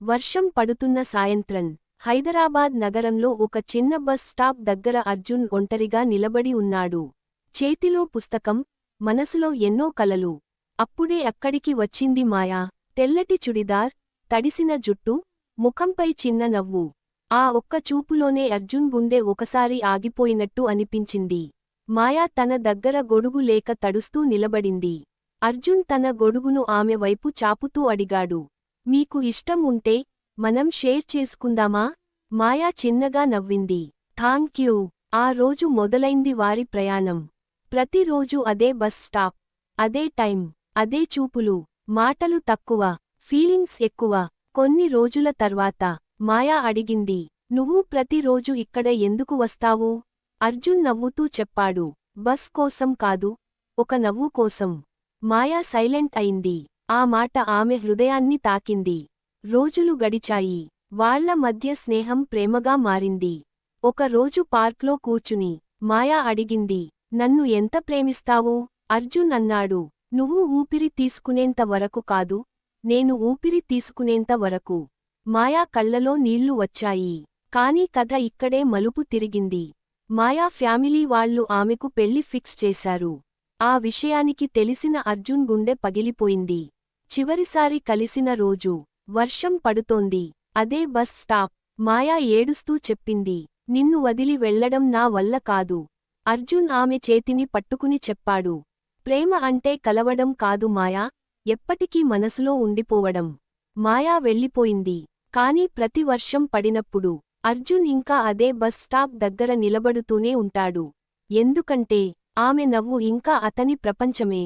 వర్షం పడుతున్న సాయంత్రం హైదరాబాద్ నగరంలో ఒక చిన్న బస్ స్టాప్ దగ్గర అర్జున్ ఒంటరిగా నిలబడి ఉన్నాడు. చేతిలో పుస్తకం, మనసులో ఎన్నో కలలు. అప్పుడే అక్కడికి వచ్చింది మాయా. తెల్లటి చుడిదార్, తడిసిన జుట్టు, ముఖంపై చిన్న నవ్వు. ఆ ఒక్క చూపులోనే అర్జున్ గుండె ఒకసారి ఆగిపోయినట్టు అనిపించింది. మాయా తన దగ్గర గొడుగు లేక తడుస్తూ నిలబడింది. అర్జున్ తన గొడుగును ఆమె వైపు చాపుతూ అడిగాడు. మీకు ఇష్టం ఉంటే మనం షేర్ చేసుకుందామా? మాయా చిన్నగా నవ్వింది. థాంక్యూ. ఆ రోజు మొదలైంది వారి ప్రయాణం. ప్రతిరోజూ అదే బస్ స్టాప్, అదే టైం, అదే చూపులు. మాటలు తక్కువ, ఫీలింగ్స్ ఎక్కువ. కొన్ని రోజుల తర్వాత మాయా అడిగింది, నువ్వు ప్రతిరోజు ఇక్కడ ఎందుకు వస్తావు? అర్జున్ నవ్వుతూ చెప్పాడు, బస్ కోసం కాదు, ఒక నవ్వు కోసం. మాయా సైలెంట్ అయింది. ఆ మాట ఆమె హృదయాన్ని తాకింది. రోజులు గడిచాయి. వాళ్ళ మధ్య స్నేహం ప్రేమగా మారింది. ఒక రోజు పార్క్లో కూర్చుని మాయా అడిగింది, నన్ను ఎంత ప్రేమిస్తావు? అర్జున్ అన్నాడు, నువ్వు ఊపిరి తీసుకునేంత వరకు కాదు, నేను ఊపిరి తీసుకునేంత వరకు. మాయా కళ్లలో నీళ్లు వచ్చాయి. కానీ కథ ఇక్కడే మలుపు తిరిగింది. మాయా ఫ్యామిలీ వాళ్ళు ఆమెకు పెళ్లి ఫిక్స్ చేశారు. ఆ విషయానికి తెలిసిన అర్జున్ గుండె పగిలిపోయింది. చివరిసారి కలిసిన రోజు వర్షం పడుతోంది. అదే బస్ స్టాప్. మాయా ఏడుస్తూ చెప్పింది, నిన్ను వదిలి వెళ్లడం నా వల్ల కాదు. అర్జున్ ఆమె చేతిని పట్టుకుని చెప్పాడు, ప్రేమ అంటే కలవడం కాదు మాయా, ఎప్పటికీ మనసులో ఉండిపోవడం. మాయా వెళ్ళిపోయింది. కానీ ప్రతి వర్షం పడినప్పుడు అర్జున్ ఇంకా అదే బస్ స్టాప్ దగ్గర నిలబడుతూనే ఉంటాడు. ఎందుకంటే ఆమె నవ్వు ఇంకా అతని ప్రపంచమే.